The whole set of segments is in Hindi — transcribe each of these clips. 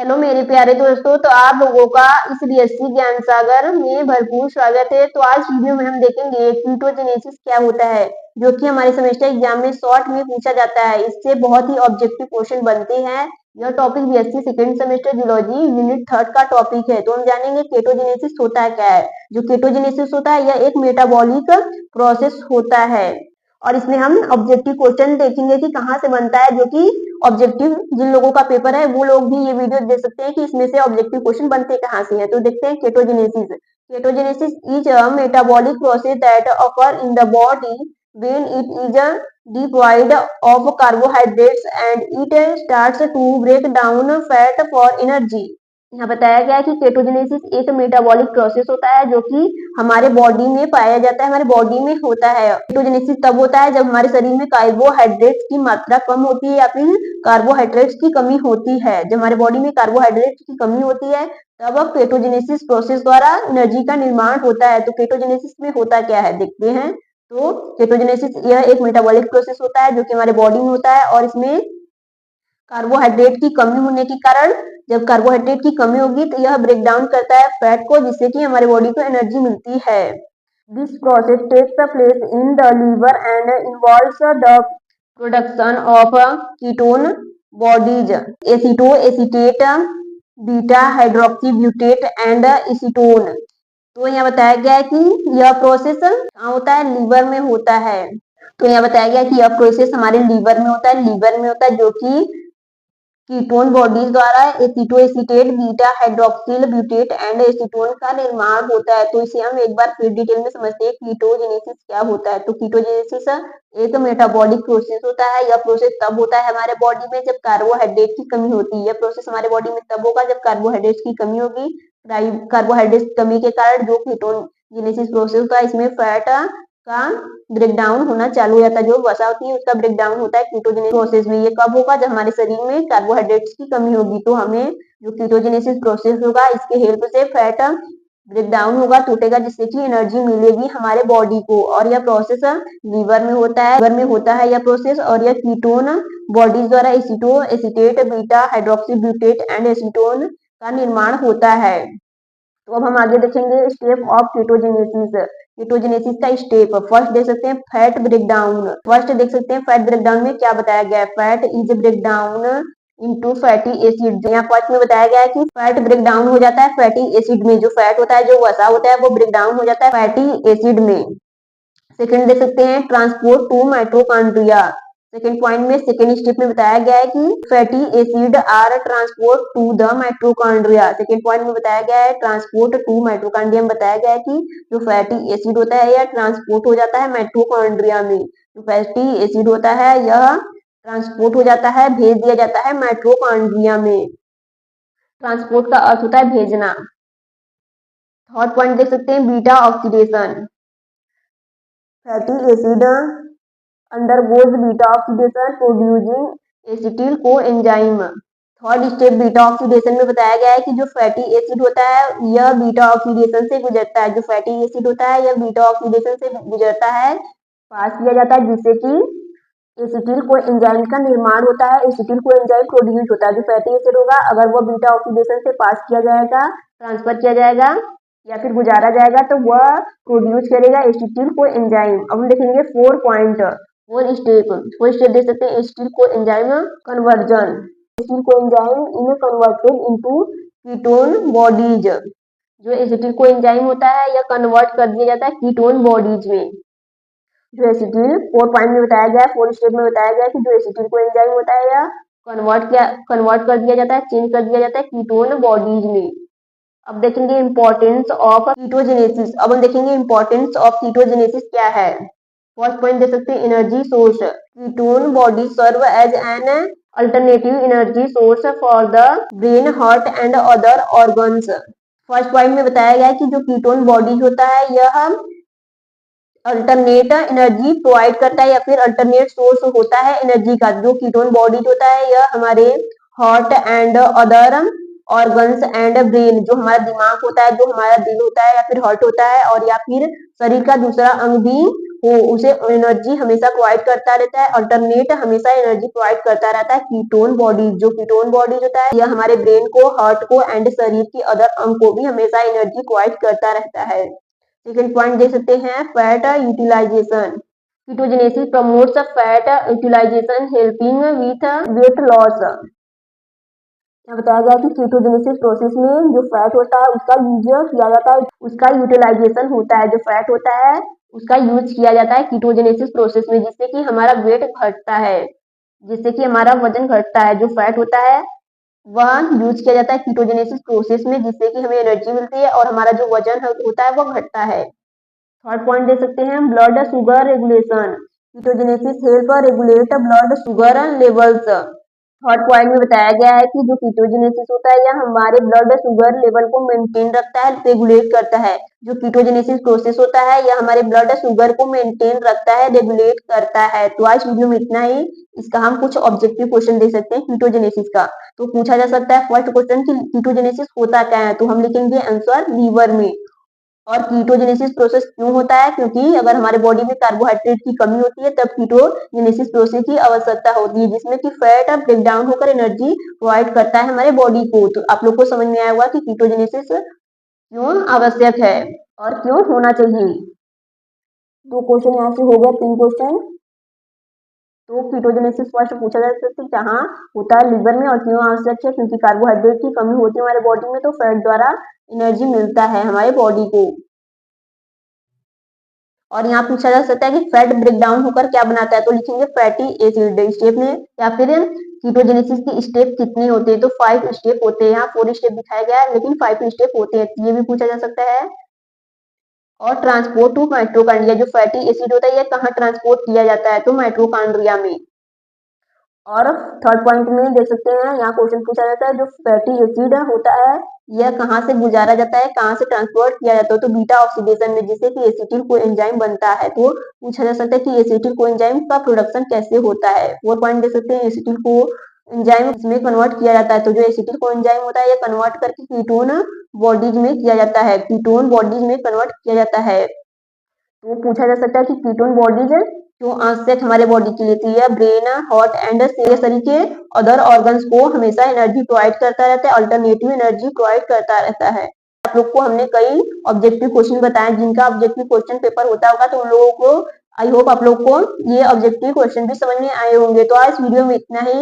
हेलो मेरे प्यारे दोस्तों, तो आप लोगों का इस डीएससी ज्ञान सागर में भरपूर स्वागत है। तो आज वीडियो में हम देखेंगे कीटोजेनेसिस क्या होता है, जो कि हमारे सेमेस्टर एग्जाम में शॉर्ट में पूछा जाता है। इससे बहुत ही ऑब्जेक्टिव क्वेश्चन बनते हैं। यह topic BSc second semester zoology unit 3 का टॉपिक है। तो हम जानेंगे केटोजेनेसिस होता है क्या है। जो केटोजेनेसिस होता है यह एक मेटाबॉलिक प्रोसेस होता है, और इसमें हम ऑब्जेक्टिव क्वेश्चन देखेंगे कि कहाँ से बनता है। जो कि ऑब्जेक्टिव जिन लोगों का पेपर है वो लोग भी ये वीडियो देख सकते हैं कि इसमें से ऑब्जेक्टिव क्वेश्चन बनते कहाँ से हैं। तो देखते हैं ketogenesis. Ketogenesis is a metabolic process that occur in the body when it is deprived of carbohydrates and it starts to break down fat for energy। यहाँ बताया गया है कि केटोजेनेसिस एक मेटाबॉलिक प्रोसेस होता है जो कि हमारे बॉडी में पाया जाता है, हमारे बॉडी में होता है। केटोजेनेसिस तब होता है जब हमारे शरीर में कार्बोहाइड्रेट्स की मात्रा कम होती है या फिर कार्बोहाइड्रेट्स की कमी होती है। जब हमारे बॉडी में कार्बोहाइड्रेट्स की कमी होती है तब केटोजेनेसिस प्रोसेस द्वारा एनर्जी का निर्माण होता है। तो केटोजेनेसिस में होता क्या है देखते हैं। तो केटोजेनेसिस यह एक मेटाबॉलिक प्रोसेस होता है जो कि हमारे बॉडी में होता है, और इसमें कार्बोहाइड्रेट की कमी होने के कारण, जब कार्बोहाइड्रेट की कमी होगी तो यह ब्रेक डाउन करता है फैट को, जिससे कि हमारे बॉडी को एनर्जी मिलती है। This process takes place in the liver and involves the production of ketone bodies, acetoacetate, beta hydroxy butyrate and acetone. तो यहाँ बताया गया है कि यह प्रोसेस कहाँ होता है, लीवर में होता है। तो यहाँ बताया गया है कि यह प्रोसेस हमारे लीवर में होता है, लीवर में होता है, जो कि कीटोन बॉडीज द्वारा acetoacetate, beta hydroxyl butyrate and acetone का निर्माण होता है। तो इसे हम एक बार फिर डिटेल में समझते हैं कीटोजेनेसिस क्या होता है। तो कीटोजेनेसिस एक मेटाबॉलिक प्रोसेस होता है। यह प्रोसेस तब होता है हमारे बॉडी में जब कार्बोहाइड्रेट की कमी होती है। यह प्रोसेस हमारे बॉडी में तब होगा जब कार्बोहाइड्रेट की कमी होगी। कार्बोहाइड्रेट की कमी के कारण जो कीटोजेनेसिस प्रोसेस होता है इसमें फैट का ब्रेक डाउन होना चालू हो जाता है। जो वसा होती है उसका ब्रेक डाउन होता है कीटोजेनेसिस प्रोसेस में। ये कब होगा, जब हमारे शरीर में कार्बोहाइड्रेट्स की कमी होगी। तो हमें जो कीटोजेनेसिस प्रोसेस होगा इसके हेल्प से फैट ब्रेक डाउन होगा, टूटेगा, जिससे कि एनर्जी मिलेगी हमारे बॉडी को। और यह प्रोसेस लीवर में होता है, लीवर में होता है यह प्रोसेस। और यह कीटोन बॉडीज द्वारा acetoacetate, beta hydroxy butyrate and acetone का निर्माण होता है। तो अब हम आगे देखेंगे स्टेप ऑफ कीटोजेनेसिस। कीटोजेनेसिस का स्टेप फर्स्ट देख सकते हैं फैट ब्रेक डाउन। फर्स्ट देख सकते हैं फैट ब्रेक डाउन में क्या बताया गया है। Fat is break down into fatty acid. यहाँ फर्स्ट में बताया गया है कि फैट ब्रेक डाउन हो जाता है फैटी एसिड में। जो फैट होता है, जो वसा होता है, वो ब्रेक डाउन हो जाता है फैटी एसिड में। सेकंड देख सकते हैं transport to mitochondria. Second point में सेकंड स्टेप में बताया गया है कि fatty acid are transport to the mitochondria. Second point में बताया गया है ट्रांसपोर्ट टू माइटोकॉन्ड्रिया में बताया गया है कि जो फैटी एसिड होता है यह ट्रांसपोर्ट हो जाता है माइटोकॉन्ड्रिया में। जो फैटी एसिड होता है यह ट्रांसपोर्ट हो जाता है, भेज दिया जाता है माइटोकॉन्ड्रिया में। ट्रांसपोर्ट का अर्थ होता है भेजना। थर्ड पॉइंट देख सकते हैं beta oxidation. Fatty acid undergoes beta oxidation producing acetyl coenzyme। Third step beta oxidation में बताया गया है कि जो फैटी एसिड होता है यह बीटा ऑक्सीडेशन से गुजरता है। जो फैटी एसिड होता है यह बीटा ऑक्सीडेशन से गुजरता है, पास किया जाता है, जिससे कि एसिटिल कोएंजाइम का निर्माण होता है। एसिटिल कोएंजाइम प्रोड्यूस होता है। जो फैटी एसिड होगा अगर वो बीटा ऑक्सीडेशन से पास किया जाएगा, ट्रांसफर किया जाएगा या फिर गुजारा जाएगा, तो वह प्रोड्यूस करेगा एसिटिल कोएंजाइम। अब हम देखेंगे 4 पॉइंट, 4 स्टेप। 4 स्टेप देख सकते हैं acetyl coenzyme conversion. Acetyl coenzyme in converted into ketone bodies. जो एसिटिल कोएंजाइम होता है यह कन्वर्ट कर दिया जाता है कीटोन बॉडीज में। जो एसिटिल 4 पॉइंट में बताया गया है, 4 स्टेप में बताया गया है कि जो एसिटिल कोएंजाइम होता है यह कन्वर्ट कर दिया जाता है, चेंज कर दिया जाता है कीटोन बॉडीज में। अब देखेंगे इंपॉर्टेंस ऑफ कीटोजेनेसिस। अब हम देखेंगे इंपॉर्टेंस ऑफ कीटोजेनेसिस क्या है। फर्स्ट पॉइंट दे सकते हैं energy source. Ketone body serve as an alternative energy source for the brain, heart and other organs. First point में बताया गया है कि जो कीटोन बॉडी होता है यह अल्टरनेट एनर्जी प्रोवाइड करता है या फिर अल्टरनेट सोर्स होता है एनर्जी का। जो कीटोन बॉडी होता है यह हमारे heart and other organs and brain, जो हमारा दिमाग होता है, जो हमारा दिल होता है या फिर हार्ट होता है, और या फिर शरीर का दूसरा अंग भी हो उसे एनर्जी हमेशा प्रोवाइड करता रहता है, अल्टरनेट हमेशा एनर्जी प्रोवाइड करता रहता है। कीटोन बॉडी, जो कीटोन बॉडी होता है यह हमारे ब्रेन को, हार्ट को एंड शरीर की अदर अंग को भी हमेशा एनर्जी प्रोवाइड करता रहता है। सेकेंड पॉइंट देख सकते हैं, fat utilization. Ketogenesis promotes fat utilization helping with weight loss. क्या बताया गया कि कीटोजेनेसिस प्रोसेस में जो फैट होता है उसका यूज किया जाता है, उसका यूटिलाइजेशन होता है, जो फैट होता है उसका यूज किया जाता है कीटोजेनेसिस प्रोसेस में, जिससे कि हमारा वेट घटता है, जिससे कि हमारा वजन घटता है। जो फैट होता है वह यूज किया जाता है कीटोजेनेसिस प्रोसेस में, जिससे कि हमें एनर्जी मिलती है और हमारा जो वजन होता है वह घटता है। थर्ड पॉइंट दे सकते हैं, blood sugar regulation. कीटोजेनेसिस help regulate blood sugar levels. Third point में बताया गया है कि जो कीटोजेनेसिस होता है यह हमारे ब्लड शुगर लेवल को मेंटेन रखता है, रेगुलेट करता है। जो कीटोजेनेसिस प्रोसेस होता है यह हमारे ब्लड शुगर को मेंटेन रखता है, रेगुलेट करता है। तो आज वीडियो में इतना ही। इसका हम कुछ ऑब्जेक्टिव क्वेश्चन दे सकते हैं कीटोजेनेसिस का। तो पूछा जा सकता है फर्स्ट क्वेश्चन कि कीटोजेनेसिस होता क्या है, तो हम लिखेंगे आंसर लीवर में। और कीटोजेनेसिस प्रोसेस क्यों होता है, क्योंकि अगर हमारे बॉडी में कार्बोहाइड्रेट की कमी होती है तब कीटोजेनेसिस प्रोसेस की आवश्यकता होती है, जिसमें कि फैट ब्रेक डाउन होकर एनर्जी प्रोवाइड करता है हमारे बॉडी को। तो आप लोग को समझ में आया होगा कि कीटोजेनेसिस क्यों आवश्यक है और क्यों होना चाहिए। दो क्वेश्चन यहाँ से हो गया, 3 क्वेश्चन। तो कीटोजेनेसिस फर्स्ट पूछा जा सकता है कहाँ होता है, लीवर में, और क्यों आवश्यक है, क्योंकि कार्बोहाइड्रेट की कमी होती है हमारे बॉडी में, तो फैट द्वारा एनर्जी मिलता है हमारे बॉडी को। और यहाँ पूछा जा सकता है कि फैट ब्रेक डाउन होकर क्या बनाता है, तो लिखेंगे फैटी एसिड स्टेप में। या फिर कीटोजेनेसिस की स्टेप कितने होते हैं, तो 5 स्टेप होते हैं। यहाँ 4 स्टेप दिखाया गया है लेकिन 5 स्टेप होते हैं, ये भी पूछा जा सकता है। और ट्रांसपोर्ट टू माइटोकॉन्ड्रिया, जो फैटी एसिड होता है यह कहाँ ट्रांसपोर्ट किया जाता है, तो माइटोकॉन्ड्रिया में। और थर्ड पॉइंट में देख सकते हैं यहाँ क्वेश्चन पूछा जाता है जो फैटी एसिड होता है यह कहाँ से गुजारा जाता है, कहाँ से ट्रांसपोर्ट किया जाता है, तो बीटा ऑक्सीडेशन में, जिससे कि एसिटिल कोएंजाइम बनता है। तो पूछा जा सकता है कि एसिटिल कोएंजाइम का प्रोडक्शन कैसे होता है। 4 पॉइंट दे सकते हैं, एसिटिल कोएंजाइम इसमें कन्वर्ट किया जाता है। तो जो एसिटिल कोएंजाइम होता है यह कन्वर्ट करके कीटोन बॉडीज में किया जाता है, कीटोन बॉडीज में कन्वर्ट किया जाता है। तो पूछा जा सकता है कि कीटोन बॉडीज जो आवश्यक हमारे बॉडी के लिए थी, यह ब्रेन, हार्ट एंड शरीर के अदर ऑर्गन्स को हमेशा एनर्जी प्रोवाइड करता रहता है, अल्टरनेटिव एनर्जी प्रोवाइड करता रहता है। आप लोग को हमने कई ऑब्जेक्टिव क्वेश्चन बताए, जिनका ऑब्जेक्टिव क्वेश्चन पेपर होता होगा तो उन लोगों को आई होप आप लोग को ये ऑब्जेक्टिव क्वेश्चन भी समझ में आए होंगे। तो आज वीडियो में इतना ही।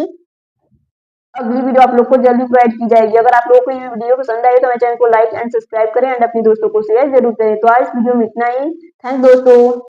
अगली वीडियो आप लोग को जल्दी प्रोवाइड की जाएगी। अगर आप लोगों को ये वीडियो पसंद आए तो मेरे चैनल को लाइक एंड सब्सक्राइब करें एंड अपने दोस्तों को शेयर जरूर करें। तो आज वीडियो में इतना ही। थैंक दोस्तों।